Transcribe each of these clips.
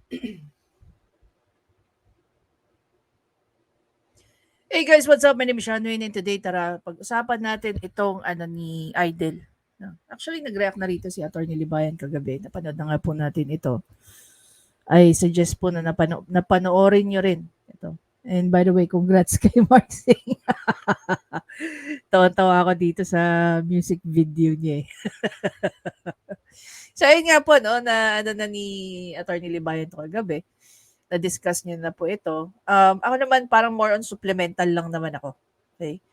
Hey guys, what's up? My name is Sean Wayne and today tara pag-usapan natin itong ni Idol. No? Actually, nag-react na rito si Atty. Libayan kagabi. Napanood na nga po natin ito. I suggest po na napanoorin nyo rin ito. And by the way, congrats kay Marcy. Tawa-tawa ako dito sa music video niya eh. So, ayun nga po, no, na ni Atty. Libayan to kagabi. Na-discuss niyo na po ito. Ako naman parang more on supplemental lang naman ako. Okay?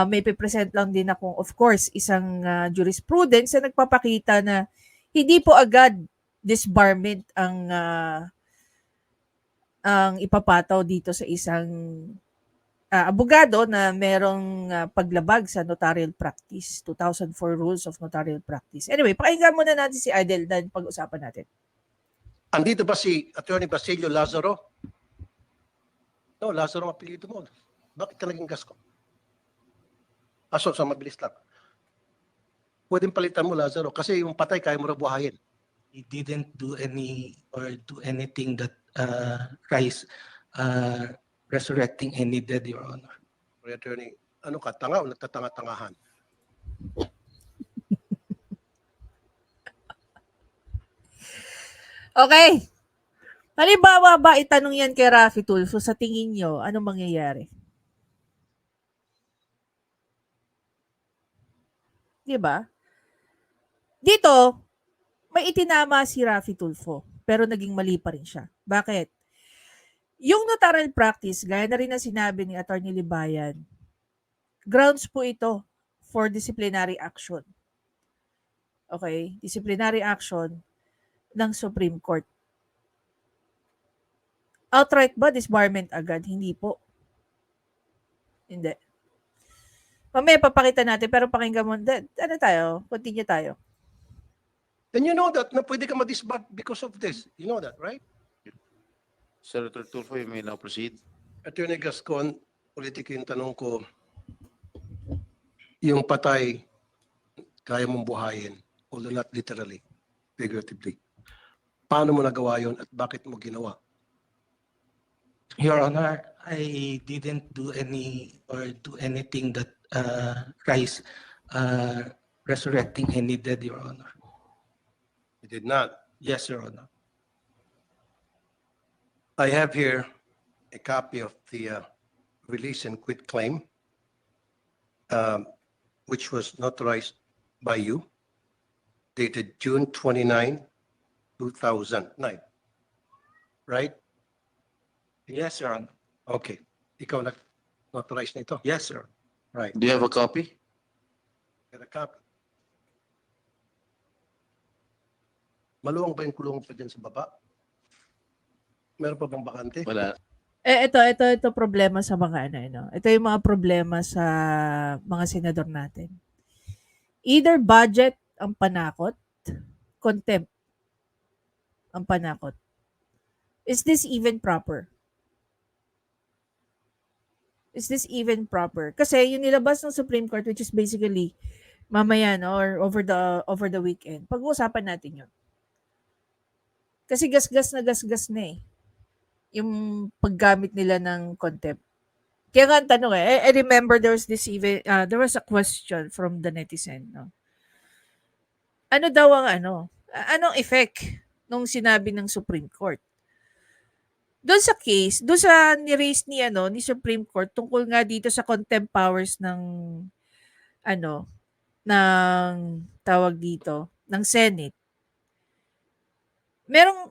May present lang din ako, of course, isang jurisprudence na nagpapakita na hindi po agad disbarment ang ipapataw dito sa isang abogado na merong paglabag sa notarial practice, 2004 Rules of Notarial Practice. Anyway, pakinggan muna natin si Idol na pag-usapan natin. Andito ba si Attorney Basilio Lazaro? No, Lazaro ang apelyido mo. Bakit ka naging gasko? Aso, sa mabilis lang. Pwedeng palitan mo, Lazaro, kasi yung patay kaya mo na buhayin. He didn't do any or do anything that resurrecting any dead, Your Honor. Attorney, ano ka, tanga o nagtatanga-tangahan? Okay. Halimbawa ba itanong yan kay Raffy Tulfo, sa tingin nyo, anong mangyayari? Diba? Dito, may itinama si Raffy Tulfo, pero naging mali pa rin siya. Bakit? Yung notarial practice, gaya na rin na sinabi ni Atty. Libayan, grounds po ito for disciplinary action. Okay? Disciplinary action ng Supreme Court. Outright ba disbarment agad? Hindi po. Hindi. Mamaya papakita natin, pero pakinggan mo. Ano tayo? Continue tayo. Then you know that na pwede ka ma-disbar because of this. You know that, right? Senator Tulfo, you may now proceed. Attorney Gascon, ulitin ko yung tanong ko, yung patay, kaya mong buhayin, although not literally, figuratively. Paano mo nagawa yun at bakit mo ginawa? Your Honor, I didn't do any or do anything that resurrecting any dead, Your Honor. You did not. Yes, Your Honor. I have here a copy of the release and quit claim, which was notarized by you, dated June 29, 2009. Right? Yes, Your Honor. Okay. Ikaw nag-notarize na ito? Yes, sir. Right. Do you have a copy? Get a copy. Maluwang ba yung kulong pa dyan sa baba? Meron pa bang bakante? Wala. Ito problema sa mga Ito yung mga problema sa mga senador natin. Either budget ang panakot, contempt ang panakot. Is this even proper? Is this even proper? Kasi yung nilabas ng Supreme Court, which is basically mamaya or over the weekend, pag-uusapan natin yun. Kasi gasgas na eh. Yung paggamit nila ng contempt. Kaya nga ang tanong I remember there was a question from the netizen. No? Ano daw ang anong effect nung sinabi ng Supreme Court? Doon sa case, doon sa ni-raise ni Supreme Court tungkol nga dito sa contempt powers ng ng tawag dito, ng Senate. Meron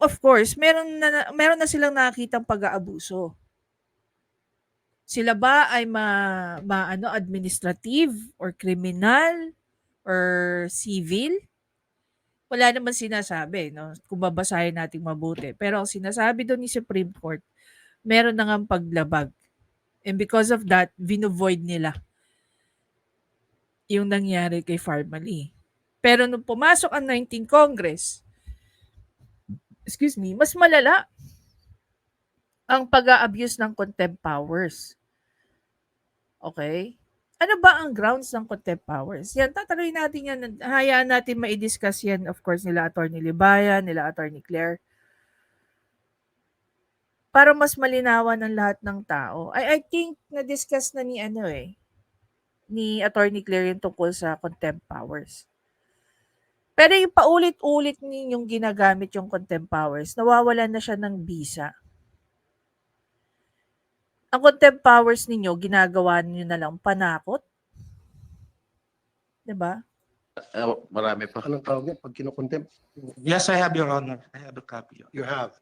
na silang nakitang pag-aabuso. Sila ba ay administrative or criminal or civil? Wala naman sinasabi, no? Kung babasahin natin mabuti. Pero ang sinasabi doon ni Supreme Court, meron na ngang paglabag. And because of that, vinovoid nila yung nangyari kay Farmally. Pero nung pumasok ang 19th Congress, mas malala ang pag-a-abuse ng contempt powers. Okay? Ano ba ang grounds ng contempt powers? Yan, tatanungin natin yan. Hayaan natin ma-discuss yan, of course, nila Atty. Libayan, nila Atty. Claire. para mas malinawan ng lahat ng tao. I think na-discuss na ni ni Attorney Claire yung tungkol sa contempt powers. Pero yung paulit-ulit ninyong ginagamit yung contempt powers, nawawalan na siya ng bisa. Ang contempt powers ninyo, ginagawa niyo na lang panakot. 'Di ba? Marami pa. Anong tawag niya pag kinukontempt? Yes, I have, Your Honor. I have a copy. You have.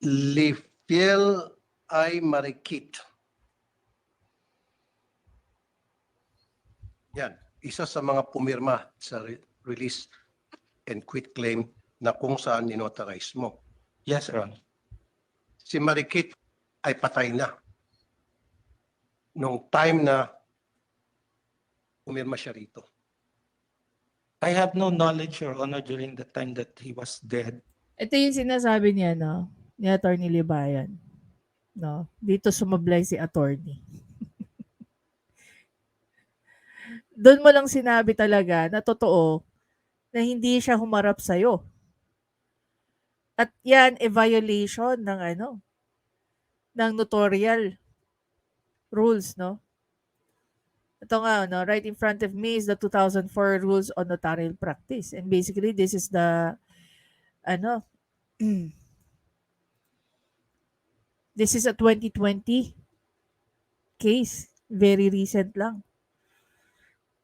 Lifiel ay Marikit. Yan. Isa sa mga pumirma sa release and quit claim na kung saan ninotarize mo. Yes, Your Honor. Si Marikit ay patay na. Nung time na pumirma siya rito. I have no knowledge, Your Honor, during the time that he was dead. Ito yung sinasabi niya, no? Ni Attorney Libayan. No? Dito sumablay si attorney. Doon mo lang sinabi talaga na totoo na hindi siya humarap sa'yo. At yan, violation ng ng notarial rules, no? Ito nga, no? Right in front of me is the 2004 Rules on Notarial Practice. And basically, this is the, this is a 2020 case. Very recent lang.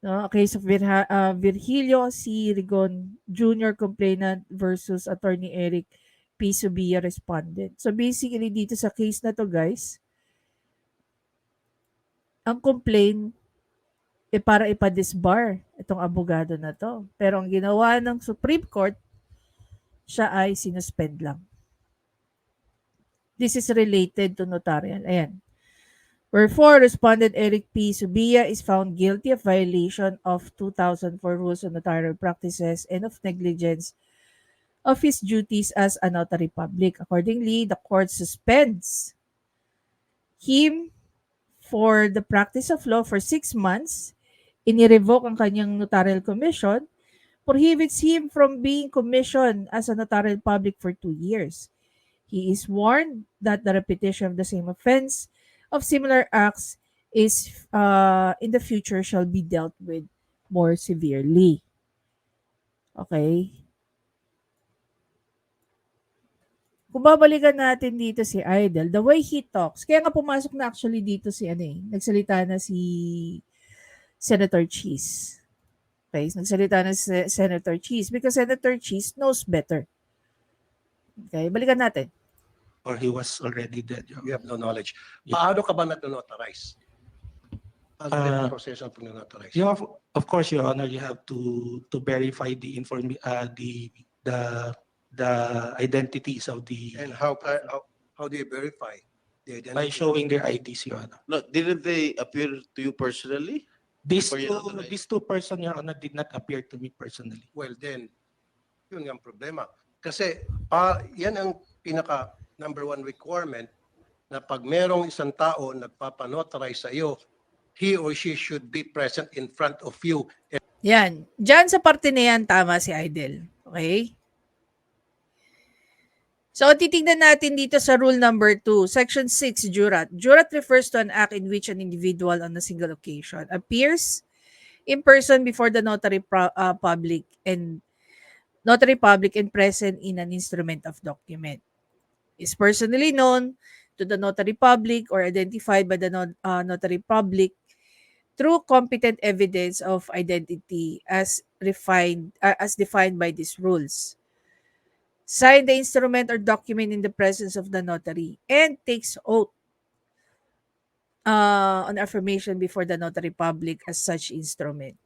No, a case of Virgilio C. Rigon Jr. complainant versus Attorney Eric P. Subia respondent. So basically dito sa case na to guys, ang complaint para ipa-disbar itong abogado na to. Pero ang ginawa ng Supreme Court, siya ay sinuspend lang. This is related to notarial. Ayan. Wherefore, respondent Eric P. Subia is found guilty of violation of 2004 Rules on Notarial Practices and of negligence of his duties as a notary public. Accordingly, the court suspends him for the practice of law for 6 months, inirevoke ang kanyang notarial commission, prohibits him from being commissioned as a notarial public for 2 years. He is warned that the repetition of the same offense of similar acts is in the future shall be dealt with more severely. Okay? Kung babalikan natin dito si Idol, the way he talks, kaya nga pumasok na actually dito si nagsalita na si Senator Cheese. Okay? Nagsalita na si Senator Cheese because Senator Cheese knows better. Okay? Balikan natin. Or he was already dead, Your Honor. You have no knowledge. Yeah. Paano ka ba nag-notarize? Ano yung proseso ng pag-notarize? You have, of course, Your Honor, you have to verify the identities of the And how do you verify the identity? by showing their IDs, Your Honor. No, didn't they appear to you personally? For your notarized? These two persons, Your Honor, did not appear to me personally. Well then, yun ang problema. Kasi yan ang pinaka number one requirement na pag merong isang tao nagpapanotarize sa iyo, he or she should be present in front of you. Yan. Diyan sa parte na yan, tama si Idol. Okay? So, titignan natin dito sa rule number 2, section 6, jurat. Jurat refers to an act in which an individual on a single occasion appears in person before the notary public and present in an instrument of document. Is personally known to the notary public or identified by the notary public through competent evidence of identity as defined by these rules. Sign the instrument or document in the presence of the notary and takes oath on affirmation before the notary public as such instrument.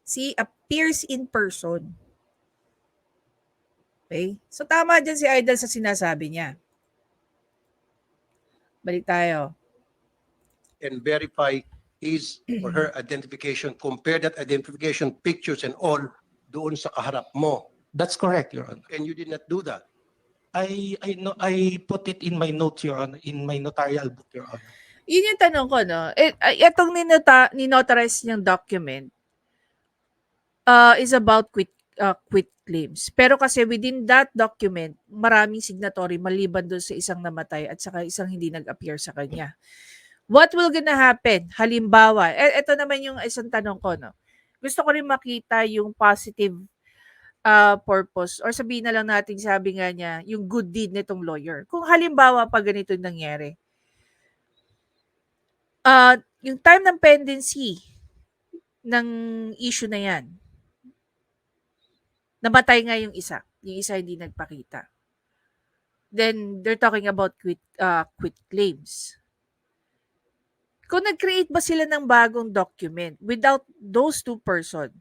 See, appears in person. Okay? So, tama dyan si Idol sa sinasabi niya. Balik tayo. And verify his or her identification. Compare that identification, pictures and all doon sa kaharap mo. That's correct, Your Honor. And you did not do that. I put it in my notes, Your Honor, in my notarial book, Your Honor. Yun yung tanong ko, no? Itong ninotarize niyang document is about quit claims. Pero kasi within that document, maraming signatory maliban doon sa isang namatay at saka isang hindi nag-appear sa kanya. What will gonna happen? Halimbawa, ito naman yung isang tanong ko, no? Gusto ko rin makita yung positive purpose or sabihin na lang natin, sabi nga niya, yung good deed nitong lawyer. Kung halimbawa pag ganito yung nangyari, yung time ng pendency ng issue na yan, namatay nga yung isa hindi nagpakita. Then they're talking about quit claims. Kung nag-create ba sila ng bagong document without those two person,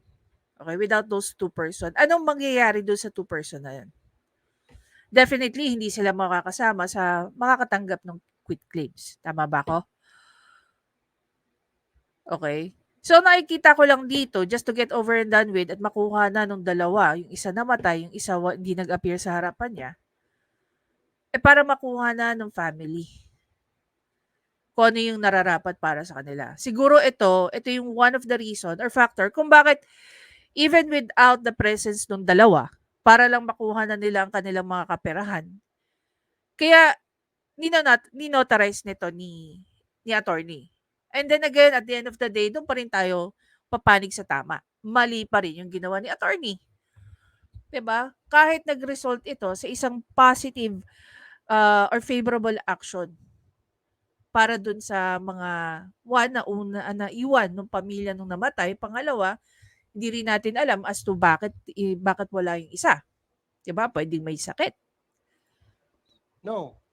anong mangyayari doon sa two person na yan? Definitely, hindi sila makakasama sa makakatanggap ng quit claims. Tama ba ako? Okay. So, nakikita ko lang dito, just to get over and done with, at makuha na nung dalawa, yung isa namatay, yung isa hindi nag-appear sa harapan niya, para makuha na ng family kung ano yung nararapat para sa kanila. Siguro ito yung one of the reason or factor kung bakit even without the presence ng dalawa, para lang makuha na nila ang kanilang mga kaperahan. Kaya, ninotarize nito ni attorney. And then again, at the end of the day, doon pa rin tayo papanig sa tama. Mali pa rin yung ginawa ni attorney. 'Di ba? Kahit nag-result ito sa isang positive or favorable action para dun sa mga na iwan ng pamilya nung namatay. Pangalawa, hindi rin natin alam as to bakit wala yung isa. 'Di ba? Pwedeng may sakit. No.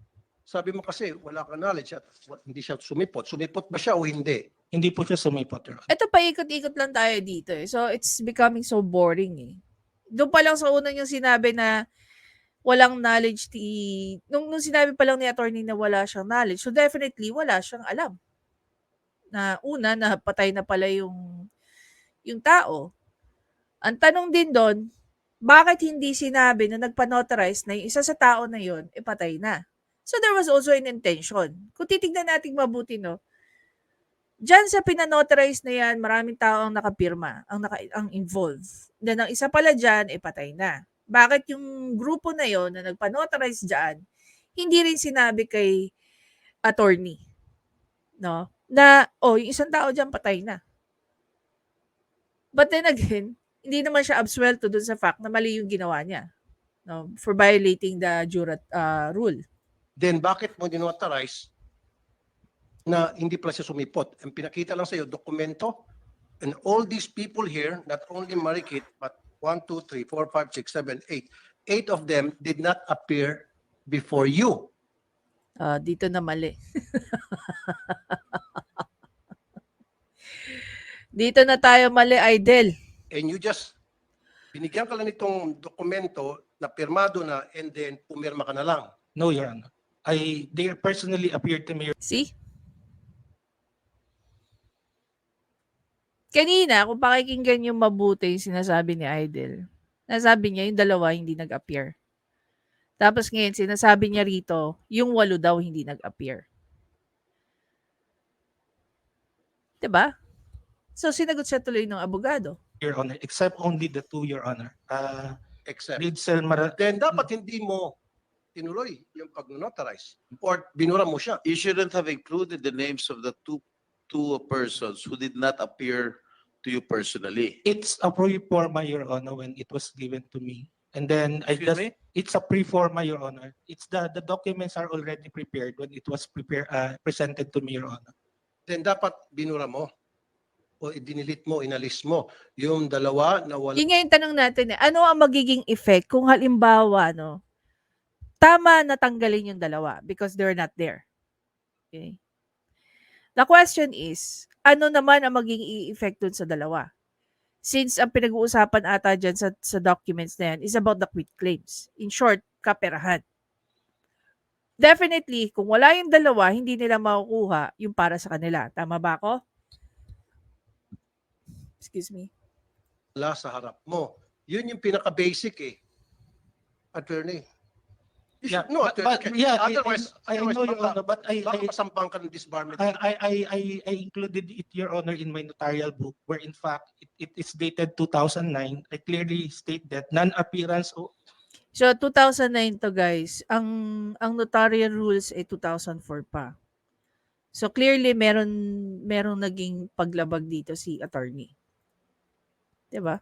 Sabi mo kasi wala kang knowledge at hindi siya sumipot. Sumipot ba siya o hindi? Hindi po siya sumipot, Your Honor. Ito, paikot-ikot lang tayo dito eh. So, it's becoming so boring eh. Doon pa lang sa una yung sinabi na walang knowledge nung sinabi pa lang ni attorney na wala siyang knowledge, so definitely wala siyang alam. Na una, na patay na pala yung tao. Ang tanong din doon, bakit hindi sinabi na nagpa-notarize na yung isa sa tao na yun, patay na? So there was also an intention. Kung titignan natin mabuti, no, diyan sa pinanotarize na yan, maraming tao ang nakapirma, ang involved. Then ang isa pala diyan, patay na. Bakit yung grupo na yon na nagpa-notarize diyan, hindi rin sinabi kay attorney, no? Na, yung isang tao diyan patay na. But then again, hindi naman siya absuelto dun sa fact na mali yung ginawa niya, no, for violating the jurat rule. Then bakit mo dinotarize na hindi pala siya sumipot? Ang pinakita lang sa iyo, dokumento, and all these people here, not only Marikit, but 1, 2, 3, 4, 5, 6, 7, 8. 8 of them did not appear before you. Dito na mali. Dito na tayo mali, Idel. And you just, binigyan ka lang nitong dokumento na pirmado na and then pumirma ka na lang. No, Your Honor. They personally appeared to me. See? Kanina, kung pakikinggan yung mabuti yung sinasabi ni Idel, nasabi niya yung dalawa hindi nag-appear. Tapos ngayon, sinasabi niya rito, yung 8 daw hindi nag-appear. Diba? So, sinagot siya tuloy ng abogado. Your Honor, except only the two, Your Honor. Except. Then dapat hindi mo tinuloy yung pag-notarize or binura mo siya. You shouldn't have included the names of the two persons who did not appear to you personally. It's a pre-forma, Your Honor, when it was given to me. And then Excuse me? it's a pre-forma, Your Honor. It's the documents are already prepared when it was presented to me, Your Honor. Then dapat binura mo o idinilit mo, inalis mo yung dalawa na wala. Yun nga yung tanong natin eh. Ano ang magiging effect kung halimbawa, no, tama na tanggalin yung dalawa because they're not there. Okay? The question is, ano naman ang magiging effect dun sa dalawa? Since ang pinag-uusapan ata dyan sa documents na yan is about the quit claims. In short, kaperahan. Definitely, kung wala yung dalawa, hindi nila makukuha yung para sa kanila. Tama ba ako? Excuse me. Sa harap mo. Yun yung pinaka-basic eh. Attorney. You Yeah, should know, but, Attorney. yeah, Otherwise, I know, Your Honor, but baka masampang ka ng disbarment. I included it, Your Honor, in my notarial book, where in fact it is dated 2009. I clearly state that non-appearance So 2009 to guys. Ang notarial rules ay 2004 pa. So clearly merong naging paglabag dito si attorney. 'Di ba?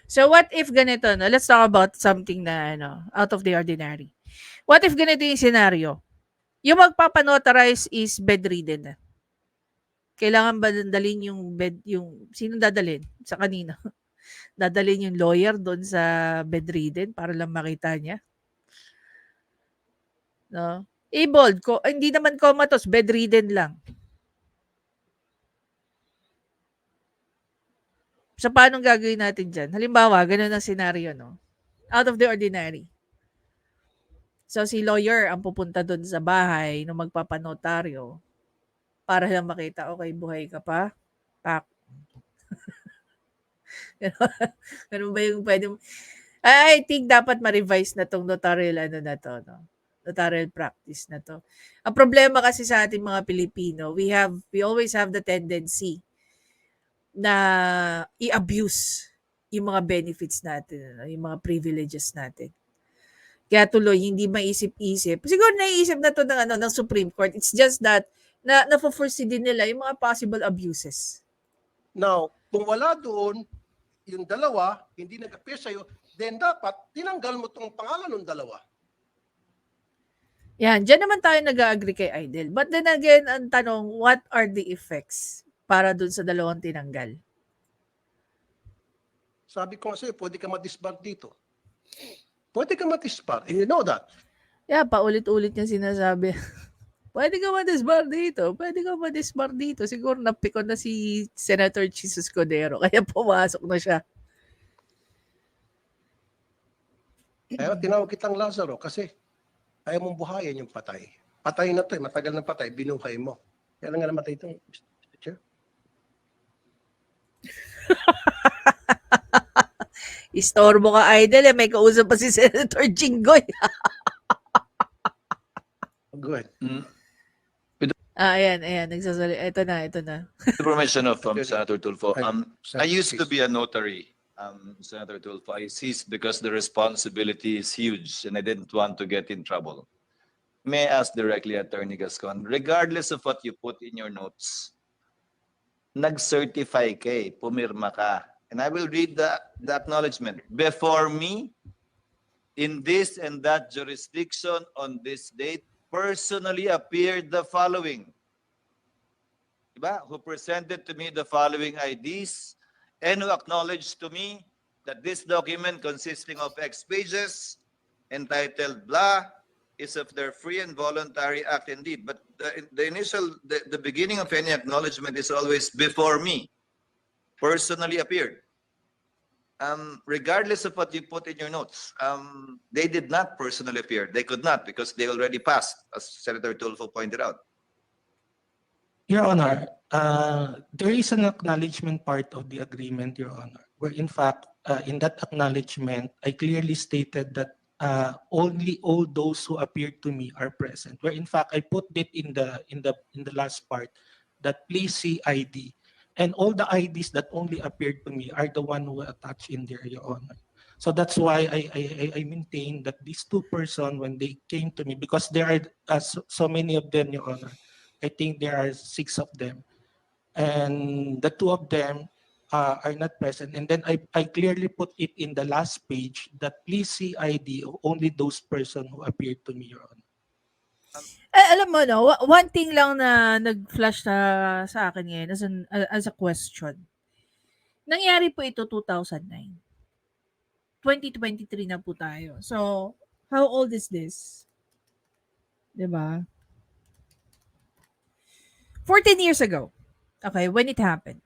So what if ganito, no? Let's talk about something na out of the ordinary. What if ganito yung scenario? Yung magpapanotarize is bedridden na. Kailangan ba dalhin yung sino dadalhin? Sa kanino? Dadalhin yung lawyer doon sa bedridden para lang makita niya? No? Able, hindi naman comatose, bedridden lang. So, paano gagawin natin dyan? Halimbawa, ganun ang scenario, no? Out of the ordinary. So, si lawyer ang pupunta doon sa bahay ng magpapanotaryo para lang makita, okay, buhay ka pa? Pak. Ganun ba yung pwede? I think dapat ma-revise na tong notarial na to, no? Notarial practice na to. Ang problema kasi sa ating mga Pilipino, we always have the tendency na i-abuse yung mga benefits natin, yung mga privileges natin. Kaya tuloy, hindi maisip-isip. Siguro naiisip na to ng Supreme Court. It's just that, na-foresee din nila yung mga possible abuses. Now, kung wala doon, yung dalawa, hindi nag-appear sa'yo, then dapat tinanggal mo tong pangalan ng dalawa. Yan, dyan naman tayo nag-agree kay Idol. But then again, ang tanong, what are the effects para dun sa dalawang tinanggal? Sabi ko nga sa'yo, pwede ka ma-disbar dito. Pwede ka ma-disbar. And you know that. Yeah, paulit-ulit niya sinasabi. Pwede ka ma-disbar dito. Pwede ka ma-disbar dito. Siguro napikon na si Senator Jesus Codero. Kaya pumasok na siya. Kaya tinawag kitang Lazaro kasi ayaw mong buhayin yung patay. Patay na to eh. Matagal na patay. Binuhay mo. Kaya lang nga namatay itong Mr. Chair. Istorbo ka, Idol. May kausap pa si Senator Jinggoy. Go ahead. Ayan. Nagsasali. Ito na. The permission of Okay. Senator Tulfo. I used to Please. be a notary, Senator Tulfo. I ceased because the responsibility is huge and I didn't want to get in trouble. May I ask directly, Attorney Gascon, regardless of what you put in your notes, nag-certify ka, pumirma ka. And I will read the acknowledgement. Before me, in this and that jurisdiction on this date, personally appeared the following. Diba? Who presented to me the following IDs and who acknowledged to me that this document consisting of X pages entitled blah is of their free and voluntary act indeed. But the beginning of any acknowledgement is always before me, personally appeared. Regardless of what you put in your notes, they did not personally appear. They could not because they already passed, as Senator Tulfo pointed out. Your Honor, there is an acknowledgement part of the agreement, Your Honor, where in fact, in that acknowledgement, I clearly stated that only all those who appeared to me are present. Where in fact, I put it in the last part that please see ID, and all the IDs that only appeared to me are the one who were attached in there, Your Honor. So that's why I maintain that these two persons, when they came to me, because there are so many of them, Your Honor. I think there are 6 of them. And the 2 of them are not present. And then I clearly put it in the last page that please see ID of only those persons who appeared to me, Your Honor. Alam mo, no, one thing lang na nag-flash sa akin ngayon as a question. Nangyari po ito 2009. 2023 na po tayo. So, how old is this? 'Di ba? 14 years ago. Okay, when it happened.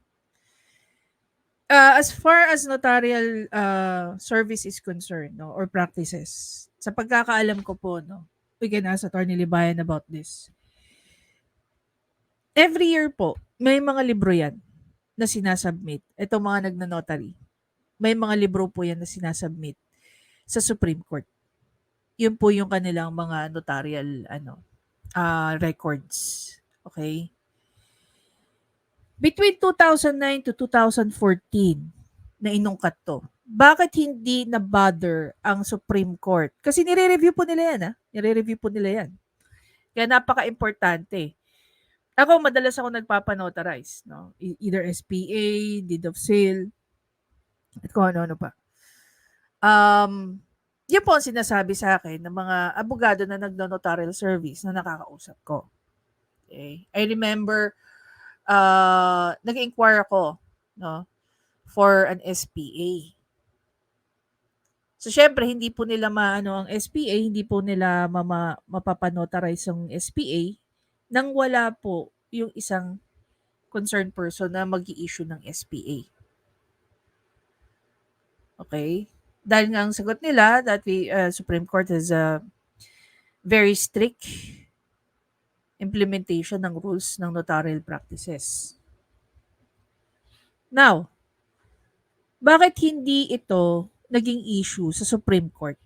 As far as notarial service is concerned, no, or practices, sa pagkakaalam ko po, no, we can ask Attorney Libayan about this. Every year po, may mga libro yan na sinasubmit. Itong mga nagna-notary. May mga libro po yan na sinasubmit sa Supreme Court. Yun po yung kanilang mga notarial records. Okay? Between 2009 to 2014 na inungkat to. Bakit hindi na bother ang Supreme Court? Kasi nire-review po nila yan, Nire-review po nila yan. Kaya napaka-importante. Ako, madalas ako nagpapanotarize, no? Either SPA, deed of sale, at kung ano-ano pa. Yan po ang sinasabi sa akin ng mga abogado na nagno-notarial service na nakakausap ko. Okay? I remember, nag-inquire ako, no, for an SPA. So, syempre, hindi po nila maano ang SPA, hindi po nila mapapanotarize ang SPA nang wala po yung isang concerned person na mag-i-issue ng SPA. Okay? Dahil nga ang sagot nila that Supreme Court has a very strict implementation ng rules ng notarial practices. Now, bakit hindi ito naging issue sa Supreme Court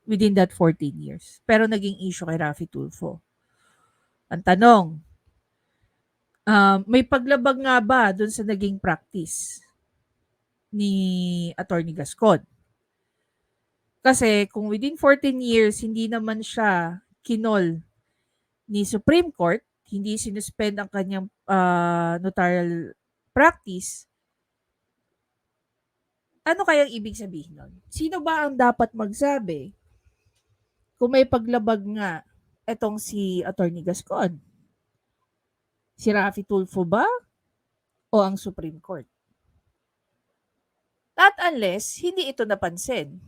within that 14 years? Pero naging issue kay Raffy Tulfo. Ang tanong, may paglabag nga ba dun sa naging practice ni Attorney Gascon? Kasi kung within 14 years, hindi naman siya kinol ni Supreme Court, hindi sinuspend ang kanyang notarial practice, ano kayang ibig sabihin nun? Sino ba ang dapat magsabi kung may paglabag nga etong si Attorney Gascon? Si Raffy Tulfo ba o ang Supreme Court? Not unless hindi ito napansin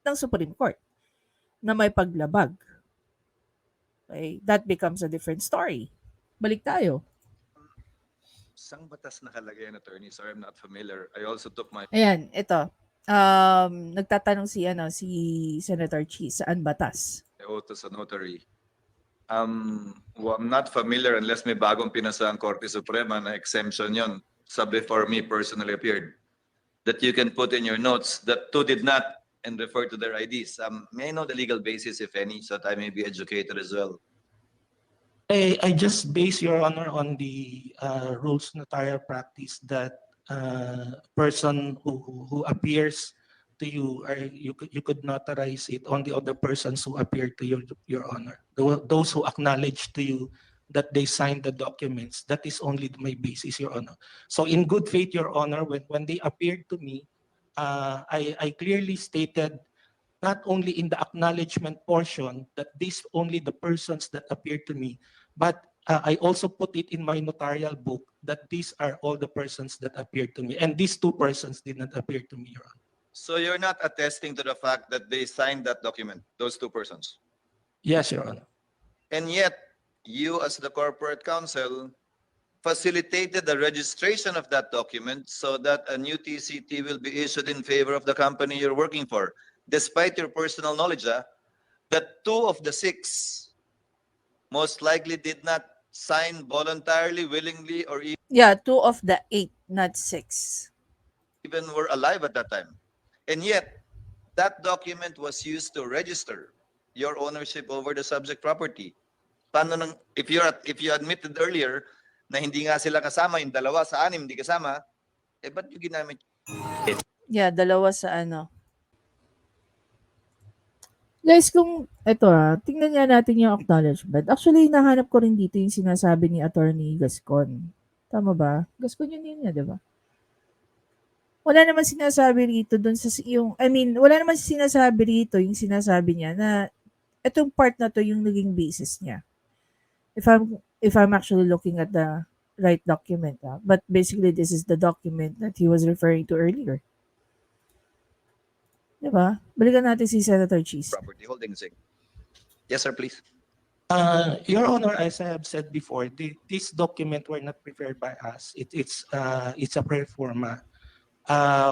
ng Supreme Court na may paglabag. Okay? That becomes a different story. Balik tayo. Sang batas nakalagay yan, attorney? Sorry, I'm not familiar. I also took my Ayan, ito. Nagtatanong si Senator Cheese, saan batas? oath as a notary. Well, I'm not familiar unless may bagong pinasa ang Korte Suprema na exemption yon sa before me personally appeared. That you can put in your notes that two did not and refer to their IDs. May I know the legal basis, if any, so that I may be educated as well? I just base, Your Honor, on the rules notarial practice that person who appears to you, or you could notarize it on the other persons who appear to you, Your Honor. Those who acknowledge to you that they signed the documents, that is only my basis, Your Honor. So in good faith, Your Honor, when they appeared to me, I clearly stated not only in the acknowledgement portion that these only the persons that appeared to me, but I also put it in my notarial book that these are all the persons that appeared to me. And these two persons did not appear to me, Your Honor. So you're not attesting to the fact that they signed that document, those two persons? Yes, Your Honor. And yet, you as the corporate counsel facilitated the registration of that document so that a new TCT will be issued in favor of the company you're working for, despite your personal knowledge that two of the six most likely did not sign voluntarily, willingly, or Yeah, 2 of the 8, not 6. even were alive at that time. And yet, that document was used to register your ownership over the subject property. Paano if you admitted earlier na hindi nga sila kasama, yung 2 sa 6 hindi kasama, ba't yung ginamit? Yeah, 2 sa ano. Guys, kung ito tingnan niya natin yung acknowledgement. Actually, nahanap ko rin dito yung sinasabi ni Attorney Gascon. Tama ba? Gascon yun niya, di ba? Wala naman sinasabi rito dun sa wala naman sinasabi rito yung sinasabi niya na itong part na to yung naging basis niya. If I'm actually looking at the right document. But basically, this is the document that he was referring to earlier. Diba? Balikan natin si Senator Cheese. Property holding. Yes, sir, please. Your Honor, as I have said before, this document were not prepared by us. It's a pro forma.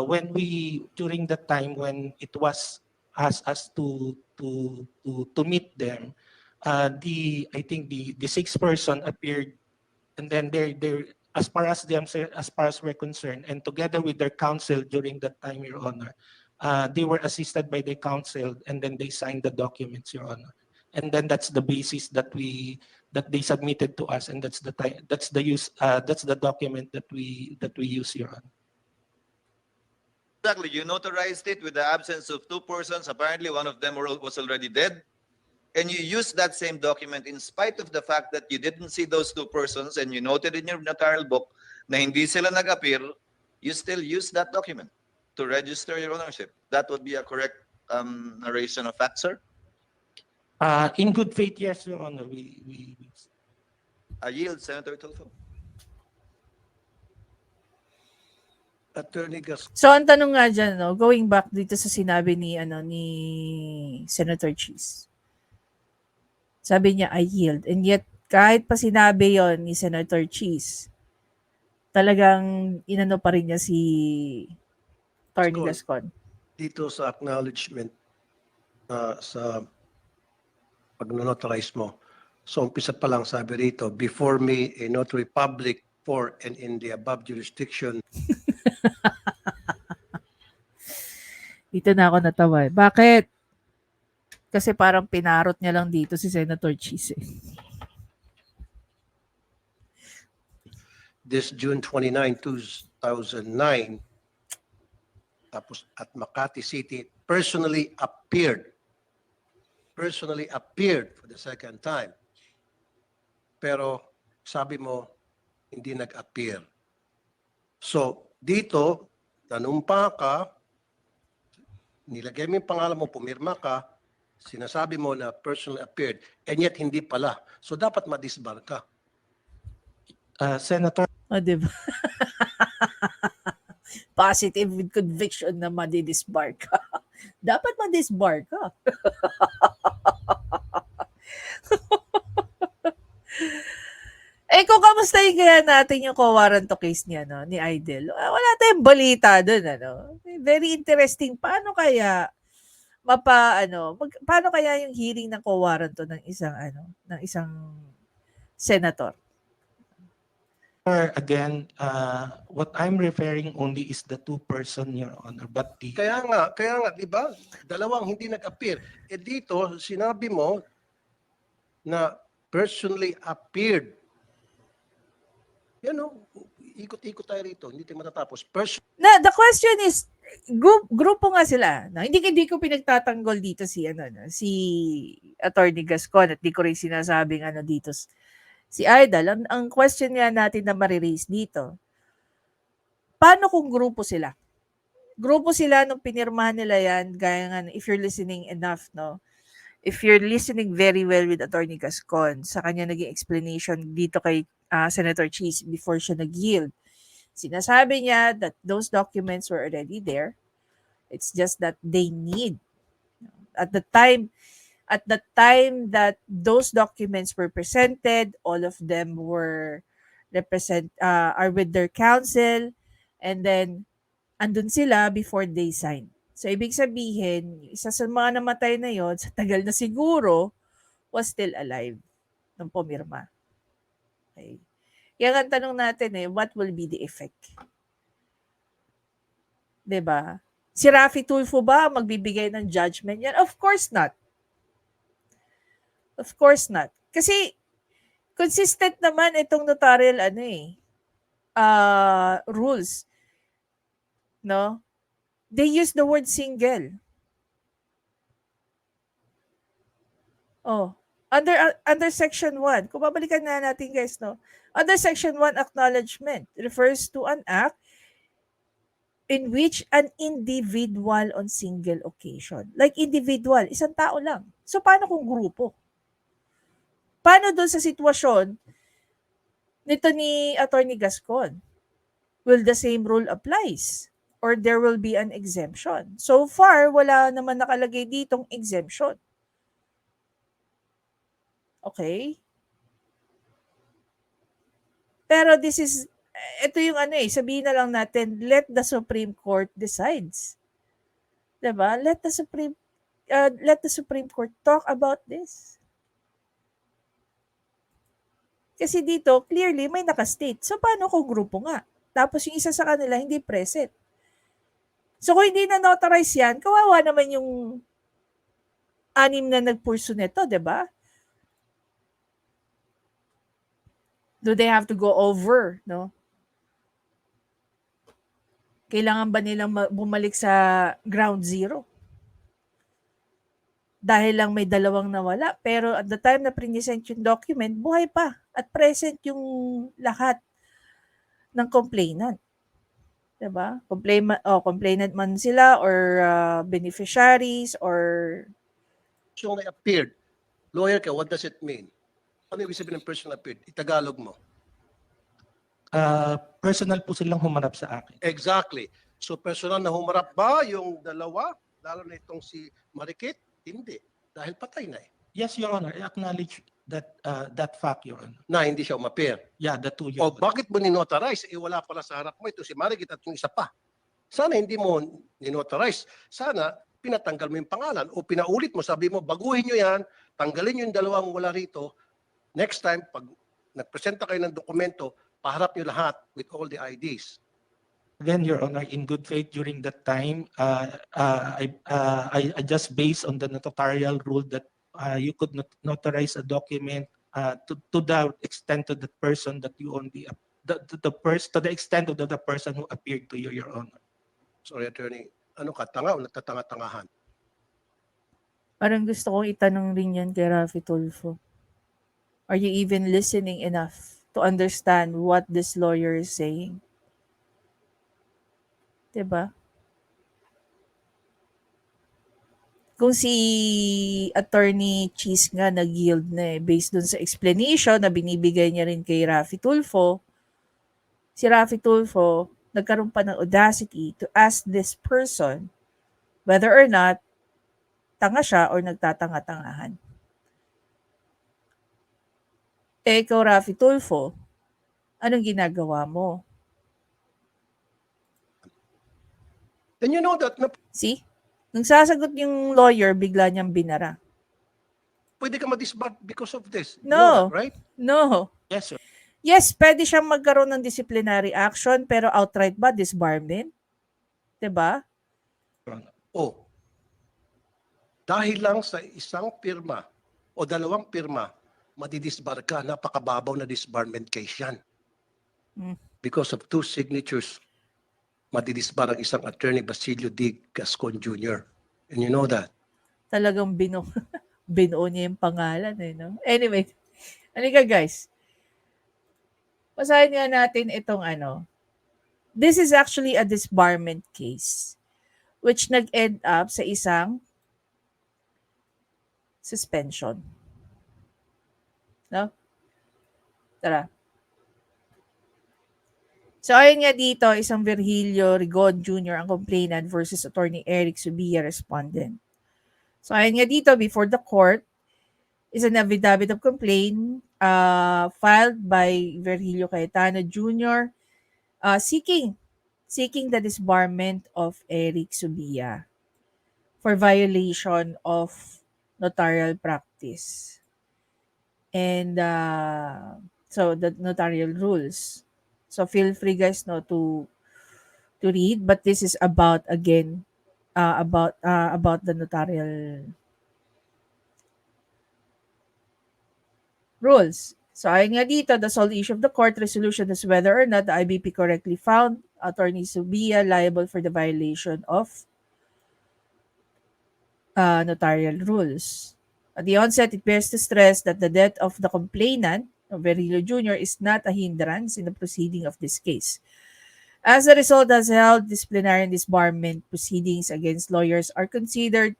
When we during the time when it was asked us to meet them, I think the sixth person appeared, and then they as far as them as far as we're concerned, and together with their counsel during that time, Your Honor, they were assisted by their counsel, and then they signed the documents, Your Honor. And then that's the basis that they submitted to us, and that's the document that we use, Your Honor. Exactly. You notarized it with the absence of two persons. Apparently, one of them was already dead. And you used that same document in spite of the fact that you didn't see those two persons and you noted in your notarial book na hindi sila nag-appear, you still use that document to register your ownership. That would be a correct narration of facts, sir? In good faith, yes, Your Honor. I yield, Senator Tulfo. Attorney Gas, So ang tanong nga dyan, no, going back dito sa sinabi ni Senator Cheese. Sabi niya, I yield. And yet, kahit pa sinabi yon ni Senator Cheese, talagang inano pa rin niya si Attorney Gascon. dito sa acknowledgement sa pag-notarize mo. So, umpisa pa lang sabi rito, before me, a notary public for and in the above jurisdiction. Dito na ako natawa. Bakit? Kasi parang pinarot niya lang dito si Senator Cheese. This June 29, 2009, tapos at Makati City, personally appeared for the second time. Pero sabi mo, hindi nag-appear. So, dito, nanumpa ka, nilagay mo yung pangalan mo, pumirma ka, sinasabi mo na personally appeared, and yet hindi pala. So, dapat madisbar ka. Senator, O, diba? Positive with conviction na madidisbar ka. Dapat madisbar ka. Kung kamustahin kaya natin yung co-warranto case niya, no, ni Idol. Wala tayong balita doon, ano. Very interesting. Paano kaya paano kaya yung hearing ng co-warranto ng isang senator? again, what I'm referring only is the two person, Your Honor. But Kaya nga, di ba? Dalawang hindi nag-appear. Dito, sinabi mo na personally appeared. Yan o, ikot-ikot tayo rito. Hindi tayo matatapos. Na the question is, grupo nga sila. No? Hindi ko pinagtatanggol dito si Attorney Gascon at di ko rin sinasabing dito si Idol. Ang question nga natin na mariraise dito, paano kung grupo sila? Grupo sila nung pinirmahan nila yan, gaya nga, if you're listening enough, no? If you're listening very well with Attorney Gascon, sa kanya naging explanation dito kay Senator Cheese before siya nag-yield, sinasabi niya that those documents were already there. It's just that they need, at the time that those documents were presented, all of them are with their counsel, and then andun sila before they sign. So, ibig sabihin, isa sa mga namatay na yon, sa tagal na siguro, was still alive nung pumirma. Okay. Kaya ang tanong natin what will be the effect? 'Di ba? Si Raffy Tulfo ba magbibigay ng judgment yan? Of course not. Of course not. Kasi, consistent naman itong notarial rules. No? They use the word single. Oh, under section 1, kung babalikan na natin guys, no? Under section 1, acknowledgement refers to an act in which an individual on single occasion. Like individual, isang tao lang. So, paano kung grupo? Paano doon sa sitwasyon nito ni Attorney Gascon? Will the same rule applies? Or there will be an exemption? So far, wala naman nakalagay ditong exemption. Okay? Pero ito yung ano sabihin na lang natin, let the Supreme Court decides. 'Di ba? Let the Supreme Court talk about this. Kasi dito, clearly, may naka-state. So, paano kung grupo nga? Tapos yung isa sa kanila hindi present. So, kung hindi na-notarize yan, kawawa naman yung anim na nag-pursue nito, di ba? Do they have to go over, no? Kailangan ba nilang bumalik sa ground zero? Dahil lang may dalawang nawala. Pero at the time na present yung document, buhay pa. At present yung lahat ng complainant. Diba? Complainant man sila or beneficiaries or Personally appeared. Lawyer ka, what does it mean? Ano ibig sabihin ng personal appeared? Itagalog mo. Personal po silang humarap sa akin. Exactly. So personal na humarap ba yung dalawa? Lalo na itong si Marikit? Hindi. Dahil patay na eh. Yes, Your Honor, I acknowledge that fact, Your Honor. Na hindi siya umapir. Yeah, the two, O Your Honor. bakit mo ninotarize? Wala pala sa harap mo ito si Marikit at yung isa pa. Sana hindi mo ninotarize. Sana pinatanggal mo yung pangalan o pinaulit mo. Sabi mo, baguhin nyo yan, tanggalin nyo yung dalawang wala rito. Next time, pag nagpresenta kayo ng dokumento, paharap nyo lahat with all the IDs. Again, Your Honor, in good faith during that time, I just based on the notarial rule that you could not notarize a document to the extent of the person that you only to the extent of the person who appeared to you, Your Honor. Sorry, attorney. Ano ka, tanga o nagtatanga-tangahan? parang gusto kong itanong rin yan kay Raffy Tulfo. Are you even listening enough to understand what this lawyer is saying? Diba? Kung si Attorney Cheese nga nag-yield na based dun sa explanation na binibigay niya rin kay Raffy Tulfo, si Raffy Tulfo nagkaroon pa ng audacity to ask this person whether or not tanga siya or nagtatanga-tangahan. Ikaw, Raffy Tulfo, anong ginagawa mo? And you know that See? Nung sasagot yung lawyer, bigla niyang binara. pwede ka ma-disbar because of this. You No. know that, right? No. Yes, sir. Yes, pwede siyang magkaroon ng disciplinary action, pero outright ba disbarment? Diba? Oh, dahil lang sa isang pirma o dalawang pirma, madidisbar ka, napakababaw na disbarment case yan. Mm. Because of two signatures, madidisbar ang isang attorney Basilio D. Gascon Jr. And you know that. Talagang binuo niya yung pangalan no? Anyway, halika guys. Basahin nga natin itong This is actually a disbarment case which nag-end up sa isang suspension. No? Tara. So, ayun nga dito, isang Virgilio Rigon Jr. ang complainant versus Attorney Eric Subia respondent. So, ayun nga dito, before the court, is an affidavit of complaint filed by Virgilio Cayetano Jr. Seeking the disbarment of Eric Subia for violation of notarial practice. And so the notarial rules. So feel free guys to read, but this is about again about the notarial rules. So ayun nga dito, the sole issue of the court resolution is whether or not the IBP correctly found Attorney Subia liable for the violation of notarial rules. At the onset, it bears to stress that the death of the complainant, Virgilio Jr., is not a hindrance in the proceeding of this case. As a result, as held, disciplinary and disbarment proceedings against lawyers are considered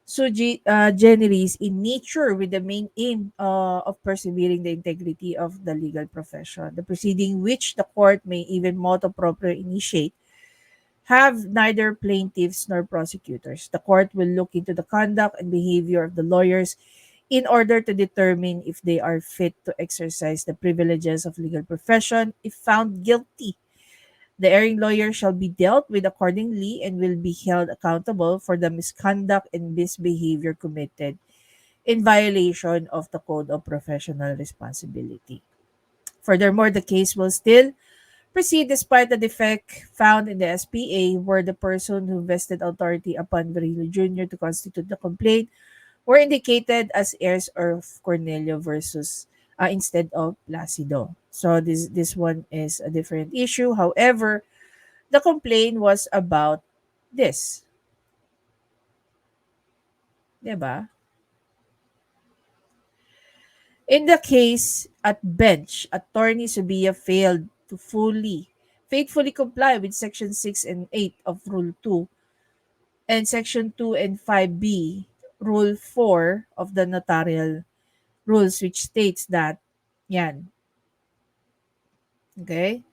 sui generis in nature with the main aim of persevering the integrity of the legal profession. The proceeding which the court may even motu proprio initiate have neither plaintiffs nor prosecutors. The court will look into the conduct and behavior of the lawyers in order to determine if they are fit to exercise the privileges of legal profession if found guilty. The erring lawyer shall be dealt with accordingly and will be held accountable for the misconduct and misbehavior committed in violation of the Code of Professional Responsibility. Furthermore, the case will still proceed despite the defect found in the SPA where the person who vested authority upon Virgilio Jr. to constitute the complaint were indicated as heirs of Cornelio versus instead of Placido. So this one is a different issue. However, the complaint was about this. Diba? In the case at bench, Attorney Subia failed to faithfully comply with Section 6 and 8 of Rule 2 and Section 2 and 5B, Rule 4 of the Notarial Rules, which states that, yan, okay?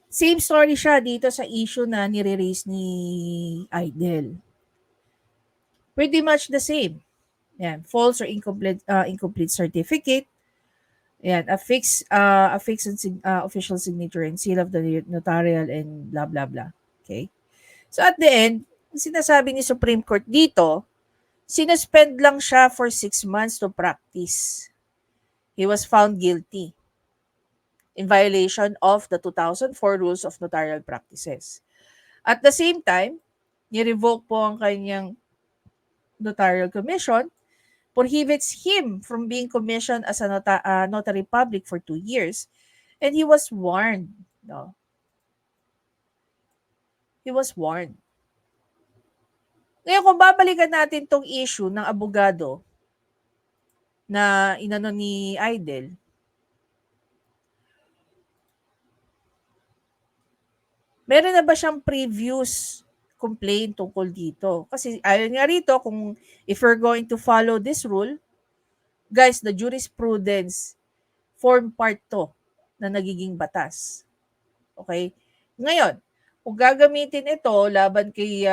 Same story siya dito sa issue na nire-raise ni Idel. Pretty much the same. Yan, false or incomplete certificate. Yan, affix and official signature and seal of the notarial and blah blah blah. Okay? So at the end, sinasabi ni Supreme Court dito, sinuspend lang siya for 6 months to practice. He was found guilty in violation of the 2004 Rules of Notarial Practices. At the same time, ni-revoke po ang kanyang notarial commission, prohibits him from being commissioned as a notary public for 2 years, and he was warned. No? He was warned. Ngayon, kung babalikan natin tong issue ng abogado na inano ni Idel, meron na ba siyang previous complaint tungkol dito? Kasi ayon nga rito, kung if we're going to follow this rule, guys, the jurisprudence form part to na nagiging batas. Okay? Ngayon, kung gagamitin ito laban kay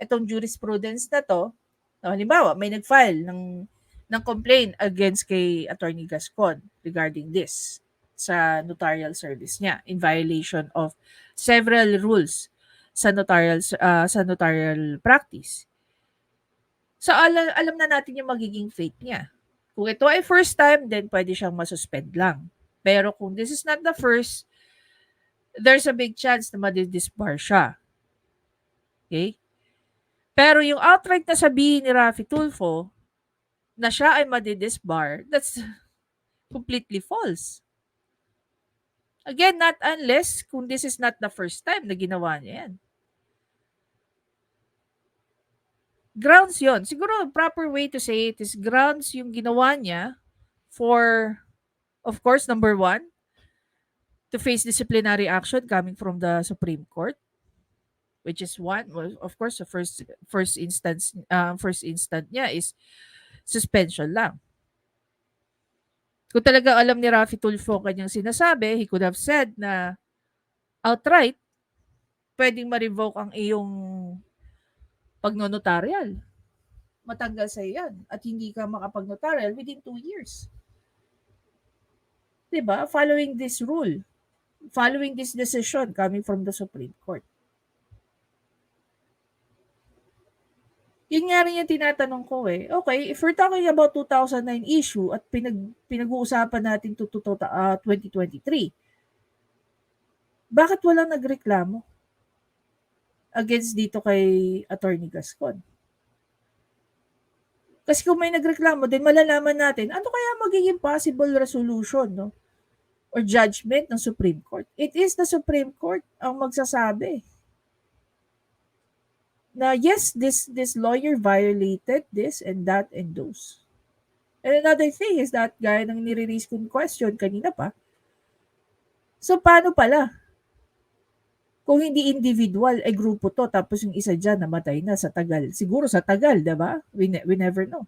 itong jurisprudence na to, halimbawa, may nag-file ng complaint against kay Attorney Gascon regarding this sa notarial service niya in violation of several rules sa notarial practice. So alam na natin yung magiging fate niya. Kung ito ay first time, then pwede siyang masuspend lang. Pero kung this is not the first, there's a big chance na madidisbar siya. Okay? Pero yung outright na sabihin ni Raffy Tulfo na siya ay madidisbar, that's completely false. Again, not unless kung this is not the first time na ginawa niya yan. Grounds yon. Siguro, proper way to say it is grounds yung ginawa niya for, of course, number one, to face disciplinary action coming from the Supreme Court, which is one, well, of course, the first instant niya is suspension lang. Kung talaga alam ni Raffy Tulfo kanyang sinasabi, he could have said na outright, pwedeng ma-revoke ang iyong pagnonotaryal. Matanggal sa yan. At hindi ka makapag-notarial within 2 years. Diba? Following this rule. Following this decision coming from the Supreme Court. Yun nga rin yung tinatanong ko eh. Okay, if we're talking about 2009 issue at pinag-uusapan natin to 2023, bakit walang nagreklamo against dito kay Attorney Gascon? Kasi kung may nagreklamo, then malalaman natin, ano kaya magiging possible resolution, no? Or judgment ng Supreme Court? It is the Supreme Court ang magsasabi na yes, this lawyer violated this and that and those. And another thing is that gaya ng nire-raise kong question kanina pa, so paano pala? Kung hindi individual, ay grupo to, tapos yung isa dyan namatay na sa tagal. Siguro sa tagal, diba? We never know.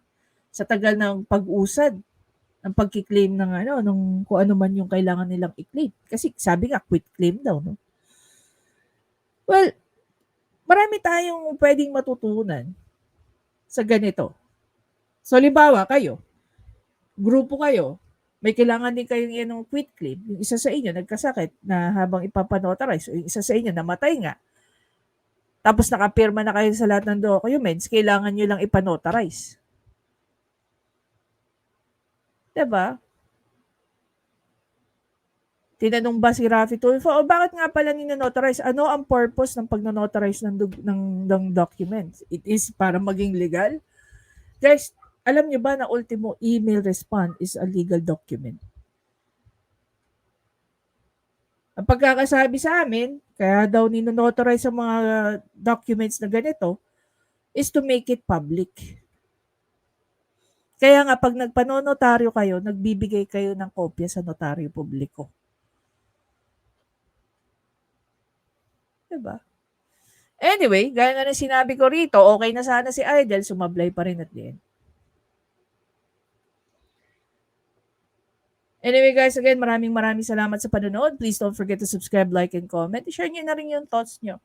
Sa tagal ng pag-usad, ng pagkiklaim ng nung kung ano man yung kailangan nilang i-claim. Kasi sabi nga, quit claim daw, no? Well, Marami tayong pwedeng matutunan sa ganito. So, halimbawa, kayo, grupo kayo, may kailangan din kayong yan ng quit claim. Yung isa sa inyo nagkasakit na habang ipapanotarize, o yung isa sa inyo namatay nga, tapos nakapirma na kayo sa lahat ng documents, kailangan nyo lang ipanotarize. Diba? Tinanong ba si Raffy Tulfo, o bakit nga pala ninonotarize? Ano ang purpose ng pagnonotarize ng documents? It is para maging legal? Guys, alam niyo ba na ultimo email response is a legal document? Ang pagkakasabi sa amin, kaya daw ninonotarize sa mga documents na ganito, is to make it public. Kaya nga, pag nagpanonotaryo kayo, nagbibigay kayo ng kopya sa notaryo publiko. Diba? Anyway, gaya nga ng sinabi ko rito, okay na sana si Idol, sumablay pa rin at the end. Anyway guys, again, maraming salamat sa panonood. Please don't forget to subscribe, like, and comment. I-share nyo na rin yung thoughts nyo.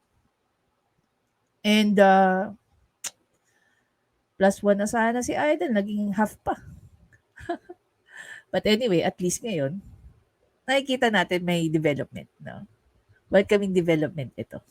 And +1 na sana si Idol, naging half pa. But anyway, at least ngayon, nakikita natin may development. No? Welcoming development ito.